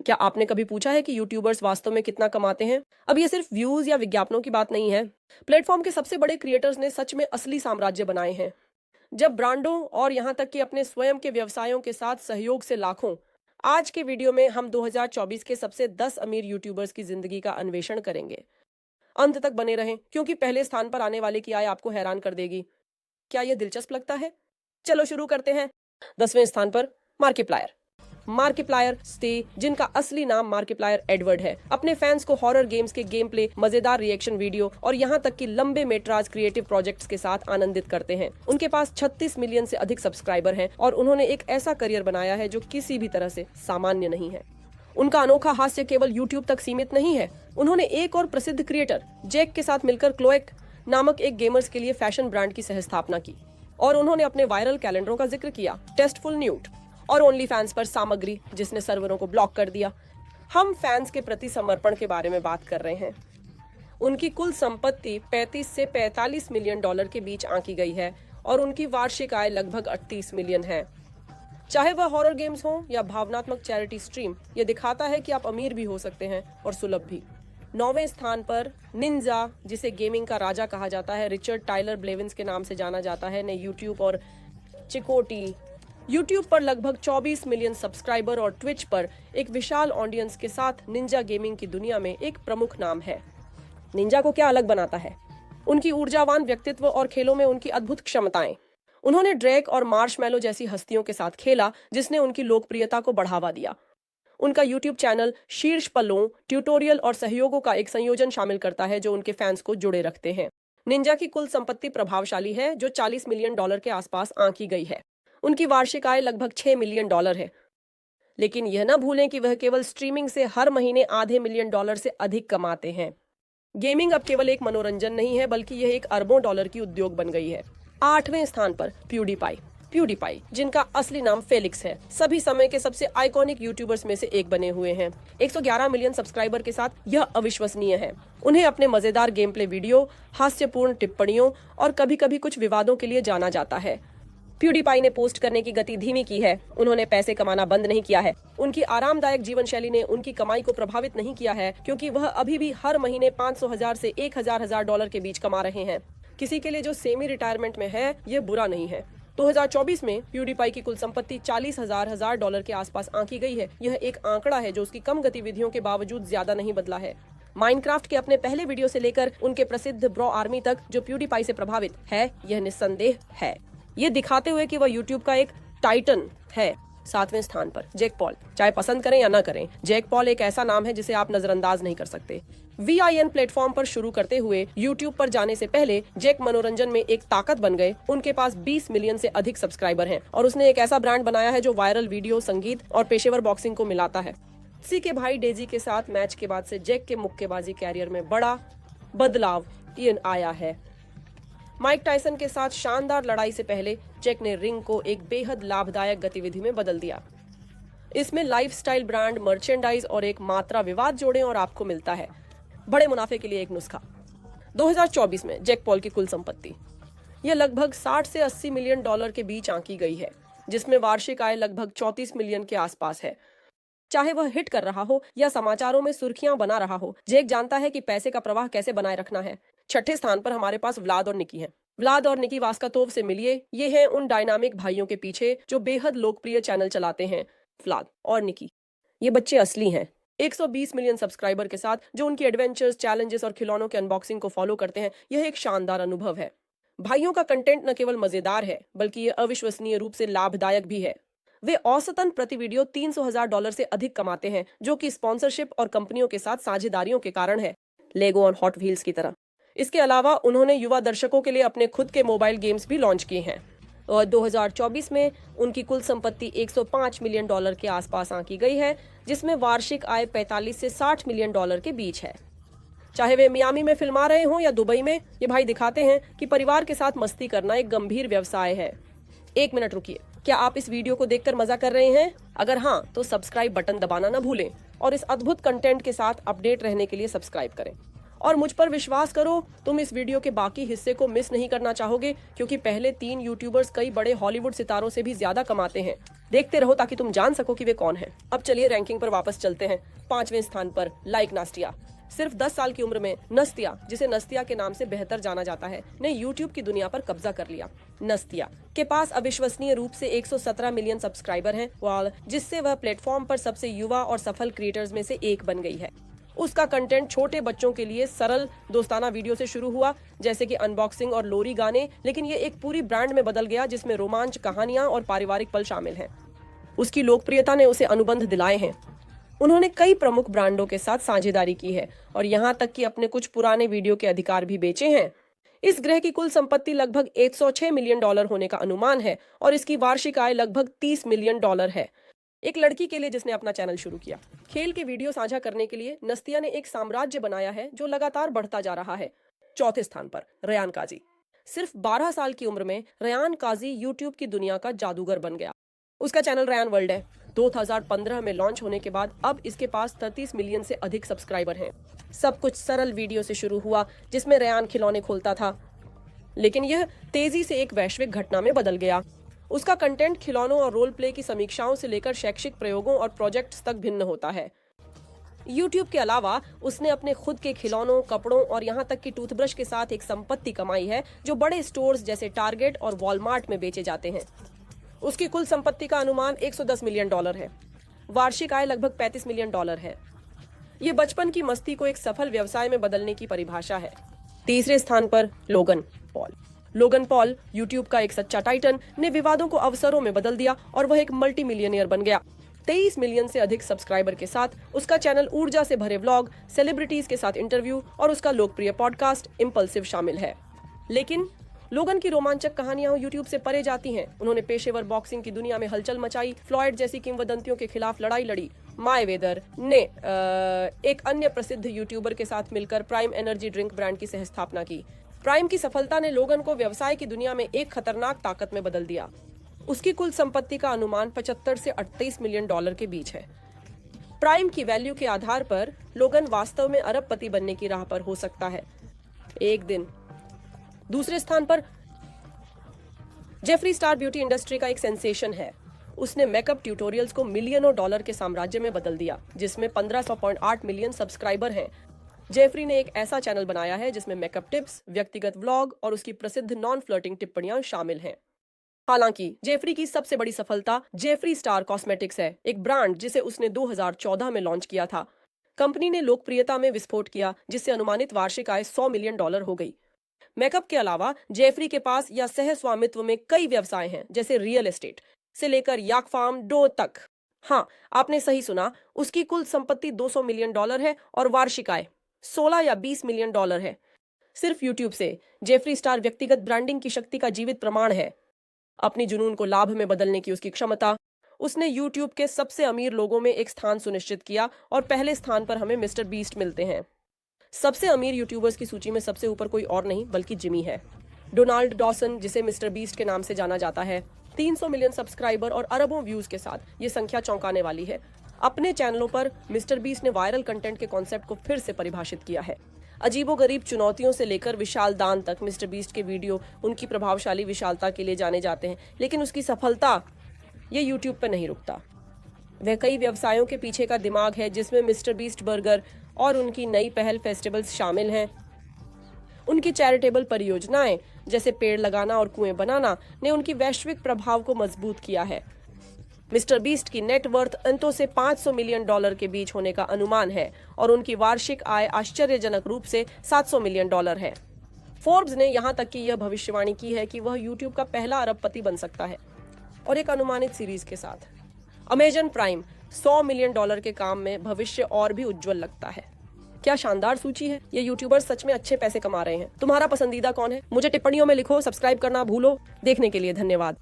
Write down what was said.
क्या आपने कभी पूछा है कि यूट्यूबर्स वास्तव में कितना कमाते हैं? अब ये सिर्फ व्यूज या विज्ञापनों की बात नहीं है। प्लेटफॉर्म के सबसे बड़े क्रिएटर्स ने सच में असली साम्राज्य बनाए हैं। जब ब्रांडों और यहाँ तक कि अपने स्वयं के व्यवसायों के साथ सहयोग से लाखों। आज के वीडियो में हम 2024 के सबसे 10 अमीर यूट्यूबर्स की जिंदगी का अन्वेषण करेंगे। अंत तक बने रहें क्योंकि पहले स्थान पर आने वाले की आय आपको हैरान कर देगी। क्या यह दिलचस्प लगता है? चलो शुरू करते हैं। 10वें स्थान पर मार्किप्लायर। मार्किप्लायर स्टे, जिनका असली नाम मार्किप्लायर एडवर्ड है, अपने फैंस को हॉरर गेम्स के गेम प्ले, मजेदार रिएक्शन वीडियो और यहाँ तक कि लंबे मेट्राज क्रिएटिव प्रोजेक्ट्स के साथ आनंदित करते हैं। उनके पास 36 मिलियन से अधिक सब्सक्राइबर हैं और उन्होंने एक ऐसा करियर बनाया है जो किसी भी तरह से सामान्य नहीं है। उनका अनोखा हास्य केवल यूट्यूब तक सीमित नहीं है। उन्होंने एक और प्रसिद्ध क्रिएटर जैक के साथ मिलकर क्लोएक नामक एक गेमर्स के लिए फैशन ब्रांड की सहस्थापना की और उन्होंने अपने वायरल कैलेंडरों का जिक्र किया, टेस्टफुल न्यूड और ओनली फैंस पर सामग्री, जिसने सर्वरों को ब्लॉक कर दिया। हम फैंस के प्रति समर्पण के बारे में बात कर रहे हैं। उनकी कुल संपत्ति 35 से 45 मिलियन डॉलर के बीच आंकी गई है और उनकी वार्षिक आय लगभग 38 मिलियन है। चाहे वह हॉरर गेम्स हो या भावनात्मक चैरिटी स्ट्रीम, यह दिखाता है कि आप अमीर भी हो सकते हैं और सुलभ भी। 9वें स्थान पर निंजा, जिसे गेमिंग का राजा कहा जाता है, रिचर्ड टाइलर ब्लेविंस के नाम से जाना जाता है, ने यूट्यूब और चिकोटी यूट्यूब पर लगभग 24 मिलियन सब्सक्राइबर और ट्विच पर एक विशाल ऑडियंस के साथ निंजा गेमिंग की दुनिया में एक प्रमुख नाम है। निंजा को क्या अलग बनाता है? उनकी ऊर्जावान व्यक्तित्व और खेलों में उनकी अद्भुत क्षमताएं। उन्होंने ड्रेक और मार्शमैलो जैसी हस्तियों के साथ खेला, जिसने उनकी लोकप्रियता को बढ़ावा दिया। उनका यूट्यूब चैनल शीर्ष पलों, ट्यूटोरियल और सहयोगों का एक संयोजन शामिल करता है जो उनके फैंस को जुड़े रखते हैं। निंजा की कुल संपत्ति प्रभावशाली है, जो 40 मिलियन डॉलर के आसपास आंकी गई है। उनकी वार्षिक आय लगभग 6 मिलियन डॉलर है। लेकिन यह न भूलें कि वह केवल स्ट्रीमिंग से हर महीने आधे मिलियन डॉलर से अधिक कमाते हैं। गेमिंग अब केवल एक मनोरंजन नहीं है, बल्कि यह एक अरबों डॉलर की उद्योग बन गई है। 8वें स्थान पर प्यूडीपाई, जिनका असली नाम फेलिक्स है, सभी समय के सबसे आइकॉनिक यूट्यूबर्स में से एक बने हुए हैं। 111 मिलियन सब्सक्राइबर के साथ यह अविश्वसनीय है। उन्हें अपने मजेदार गेम प्ले वीडियो, हास्यपूर्ण टिप्पणियों और कभी कभी कुछ विवादों के लिए जाना जाता है। प्यूडीपाई ने पोस्ट करने की गति धीमी की है। उन्होंने पैसे कमाना बंद नहीं किया है। उनकी आरामदायक जीवन शैली ने उनकी कमाई को प्रभावित नहीं किया है, क्योंकि वह अभी भी हर महीने 500,000 से 1,000 डॉलर के बीच कमा रहे हैं। किसी के लिए जो सेमी रिटायरमेंट में है, ये बुरा नहीं है। 2024 में प्यूडीपाई की कुल संपत्ति 40,000 डॉलर के आसपास आंकी गई है। यह एक आंकड़ा है जो उसकी कम गतिविधियों के बावजूद ज्यादा नहीं बदला है। माइनक्राफ्ट के अपने पहले वीडियो से लेकर उनके प्रसिद्ध ब्रो आर्मी तक जो प्यूडीपाई से प्रभावित है, यह निस्संदेह है, ये दिखाते हुए कि वह यूट्यूब का एक टाइटन है। 7वें स्थान पर जैक पॉल। चाहे पसंद करें या ना करें, जैक पॉल एक ऐसा नाम है जिसे आप नजरअंदाज नहीं कर सकते। VIN प्लेटफॉर्म पर शुरू करते हुए यूट्यूब पर जाने से पहले जैक मनोरंजन में एक ताकत बन गए। उनके पास 20 मिलियन से अधिक सब्सक्राइबर हैं और उसने एक ऐसा ब्रांड बनाया है जो वायरल वीडियो, संगीत और पेशेवर बॉक्सिंग को मिलाता है। सी के भाई डेजी के साथ मैच के बाद से जैक के मुक्केबाजी कैरियर में बड़ा बदलाव आया है। माइक टायसन के साथ शानदार लड़ाई से पहले जैक ने रिंग को एक बेहद लाभदायक गतिविधि में बदल दिया। इसमें लाइफस्टाइल ब्रांड, मर्चेंडाइज और एक मात्रा विवाद जोड़ें और आपको मिलता है बड़े मुनाफे के लिए एक नुस्खा। 2024 में जैक पॉल की कुल संपत्ति यह लगभग 60 से 80 मिलियन डॉलर के बीच आंकी गई है, जिसमें वार्षिक आय लगभग 34 मिलियन के आसपास है। चाहे वह हिट कर रहा हो या समाचारों में सुर्खियां बना रहा हो, जैक जानता है कि पैसे का प्रवाह कैसे बनाए रखना है। 6ठे स्थान पर हमारे पास व्लाद और निकी हैं। व्लाद और निकी वास्कातोव से मिलिए। ये हैं उन डायनामिक भाइयों के पीछे जो बेहद लोकप्रिय चैनल चलाते हैं। व्लाद और निकी, ये बच्चे असली हैं। 120 मिलियन सब्सक्राइबर के साथ जो उनकी एडवेंचर्स, चैलेंजेस और खिलौनों के अनबॉक्सिंग को फॉलो करते हैं, यह एक शानदार अनुभव है। भाइयों का कंटेंट न केवल मजेदार है, बल्कि ये अविश्वसनीय रूप से लाभदायक भी है। वे औसतन प्रति वीडियो 300,000 डॉलर से अधिक कमाते हैं, जो कि स्पॉन्सरशिप और कंपनियों के साथ साझेदारियों के कारण है, लेगो और हॉट व्हील्स की तरह। इसके अलावा उन्होंने युवा दर्शकों के लिए अपने खुद के मोबाइल गेम्स भी लॉन्च किए हैं और 2024 में उनकी कुल संपत्ति 105 मिलियन डॉलर के आसपास आंकी गई है, जिसमें वार्षिक आय 45 से 60 मिलियन डॉलर के बीच है। चाहे वे मियामी में फिल्मा रहे हों या दुबई में, ये भाई दिखाते हैं कि परिवार के साथ मस्ती करना एक गंभीर व्यवसाय है। 1 मिनट रुकिए, क्या आप इस वीडियो को देखकर मजा कर रहे हैं? अगर हाँ, तो सब्सक्राइब बटन दबाना न भूलें और इस अद्भुत कंटेंट के साथ अपडेट रहने के लिए सब्सक्राइब करें। और मुझ पर विश्वास करो, तुम इस वीडियो के बाकी हिस्से को मिस नहीं करना चाहोगे, क्योंकि पहले 3 यूट्यूबर्स कई बड़े हॉलीवुड सितारों से भी ज्यादा कमाते हैं। देखते रहो ताकि तुम जान सको कि वे कौन हैं। अब चलिए रैंकिंग पर वापस चलते हैं। 5वें स्थान पर लाइक नास्टिया। सिर्फ 10 साल की उम्र में नस्तिया, जिसे नस्तिया के नाम से बेहतर जाना जाता है, ने यूट्यूब की दुनिया पर कब्जा कर लिया। नस्तिया के पास अविश्वसनीय रूप से 117 मिलियन सब्सक्राइबर हैं, जिससे वह प्लेटफॉर्म पर सबसे युवा और सफल क्रिएटर्स में से एक बन गई है। उसका कंटेंट छोटे बच्चों के लिए सरल दोस्ताना वीडियो से शुरू हुआ, जैसे कि अनबॉक्सिंग और लोरी गाने, लेकिन ये एक पूरी ब्रांड में बदल गया जिसमें रोमांच, कहानियां और पारिवारिक पल शामिल हैं। उसकी लोकप्रियता ने उसे अनुबंध दिलाए हैं। उन्होंने कई प्रमुख ब्रांडों के साथ साझेदारी की है और यहाँ तक कि अपने कुछ पुराने वीडियो के अधिकार भी बेचे हैं। इस ग्रह की कुल संपत्ति लगभग $106 मिलियन होने का अनुमान है और इसकी वार्षिक आय लगभग $30 मिलियन है। एक लड़की के लिए जिसने अपना चैनल शुरू किया। खेल के वीडियो साझा करने के लिए नस्तिया ने एक साम्राज्य बनाया है जो लगातार बढ़ता जा रहा है। 4थे स्थान पर रेयान काजी। सिर्फ 12 साल की उम्र में रेयान काजी यूट्यूब की दुनिया का जादूगर बन गया। उसका चैनल रेयान वर्ल्ड है। 2015 में लॉन्च होने के बाद अब इसके पास 33 मिलियन से अधिक सब्सक्राइबर हैं। सब कुछ सरल वीडियो से शुरू हुआ जिसमें रेयान खिलौने खोलता था, लेकिन यह तेजी से एक वैश्विक घटना में बदल गया। उसका कंटेंट खिलौनों और रोल प्ले की समीक्षाओं से लेकर शैक्षिक प्रयोगों और प्रोजेक्ट्स तक भिन्न होता है। यूट्यूब के अलावा उसने अपने खुद के खिलौनों, कपड़ों और यहाँ तक कि टूथब्रश के साथ एक संपत्ति कमाई है जो बड़े स्टोर्स जैसे टारगेट और वॉलमार्ट में बेचे जाते हैं। उसकी कुल संपत्ति का अनुमान $110 मिलियन है। वार्षिक आय लगभग $35 मिलियन है। ये बचपन की मस्ती को एक सफल व्यवसाय में बदलने की परिभाषा है। 3रे स्थान पर Logan Paul. Logan Paul, YouTube का एक सच्चा टाइटन, ने विवादों को अवसरों में बदल दिया और वह एक मल्टी मिलियनियर बन गया। 23 मिलियन से अधिक सब्सक्राइबर के साथ उसका चैनल ऊर्जा से भरे व्लॉग, सेलिब्रिटीज के साथ इंटरव्यू और उसका लोकप्रिय पॉडकास्ट इम्पल्सिव शामिल है। लेकिन लोगन की रोमांचक कहानियां यूट्यूब से परे जाती हैं। उन्होंने पेशेवर बॉक्सिंग की दुनिया में हलचल मचाई, फ्लॉयड जैसी किंवदंतियों के खिलाफ लड़ाई लड़ी। मायवेदर ने एक अन्य प्रसिद्ध यूट्यूबर के साथ मिलकर प्राइम एनर्जी ड्रिंक ब्रांड की सहस्थापना की। प्राइम की सफलता ने लोगन को व्यवसाय की दुनिया में एक खतरनाक ताकत में बदल दिया। उसकी कुल संपत्ति का अनुमान $75 से $38 मिलियन के बीच है। प्राइम की वैल्यू के आधार पर लोगन वास्तव में अरबपति बनने की राह पर हो सकता है एक दिन। 2रे स्थान पर जेफरी स्टार ब्यूटी इंडस्ट्री का एक सेंसेशन है। उसने मेकअप ट्यूटोरियल्स को मिलियनों डॉलर के साम्राज्य में बदल दिया, जिसमें 1500.8 मिलियन सब्सक्राइबर हैं। जेफरी ने एक ऐसा चैनल बनाया है जिसमें मेकअप टिप्स, व्यक्तिगत व्लॉग और उसकी प्रसिद्ध नॉन फ्लर्टिंग टिप्पणियां शामिल हैं। हालांकि जेफरी की सबसे बड़ी सफलता जेफरी स्टार कॉस्मेटिक्स है, एक ब्रांड जिसे उसने 2014 में लॉन्च किया था। कंपनी ने लोकप्रियता में विस्फोट किया, जिससे अनुमानित वार्षिक आय $100 मिलियन हो गई। मेकअप के अलावा जेफरी के पास या सह स्वामित्व में कई व्यवसाय हैं, जैसे रियल एस्टेट से लेकर याक फार्म डो तक। हाँ, आपने सही सुना, उसकी कुल संपत्ति $200 मिलियन है और वार्षिक आय 16 या $20 मिलियन है। सिर्फ यूट्यूब से जेफरी स्टार व्यक्तिगत ब्रांडिंग की शक्ति का जीवित प्रमाण है। अपनी जुनून को लाभ में बदलने की उसकी क्षमता। उसने यूट्यूब के सबसे अमीर लोगों में एक स्थान सुनिश्चित किया और पहले स्थान पर हमें मिस्टर बीस्ट मिलते हैं। सबसे अमीर यूट्यूबर्स की सूची में सबसे ऊपर कोई और नहीं बल्कि जिमी है। डोनाल्ड डॉसन, जिसे मिस्टर बीस्ट के नाम से जाना जाता है, 300 मिलियन सब्सक्राइबर और अरबों व्यूज के साथ ये संख्या चौंकाने वाली है। अपने चैनलों पर मिस्टर बीस्ट ने वायरल कंटेंट के कॉन्सेप्ट को फिर से परिभाषित किया है। अजीबोगरीब चुनौतियों से लेकर विशाल दान तक मिस्टर बीस्ट के वीडियो उनकी प्रभावशाली विशालता के लिए जाने जाते हैं, लेकिन उसकी सफलता ये यूट्यूब पर नहीं रुकता। वह कई व्यवसायों के पीछे का दिमाग है, जिसमें मिस्टर बीस्ट बर्गर और उनकी नई पहल फेस्टिवल्स शामिल हैं। उनकी चैरिटेबल परियोजनाएं जैसे पेड़ लगाना और कुएं बनाना ने उनकी वैश्विक प्रभाव को मजबूत किया है। मिस्टर बीस्ट की नेटवर्थ अंतों से $500 मिलियन के बीच होने का अनुमान है और उनकी वार्षिक आय आश्चर्यजनक रूप से $700 मिलियन है। फोर्ब्स ने यहाँ तक कि यह भविष्यवाणी की है कि वह यूट्यूब का पहला अरबपति बन सकता है, और एक अनुमानित सीरीज के साथ। अमेजन प्राइम $100 मिलियन के काम में भविष्य और भी उज्जवल लगता है। क्या शानदार सूची है। ये यूट्यूबर्स सच में अच्छे पैसे कमा रहे हैं। तुम्हारा पसंदीदा कौन है? मुझे टिप्पणियों में लिखो। सब्सक्राइब करना भूलो। देखने के लिए धन्यवाद।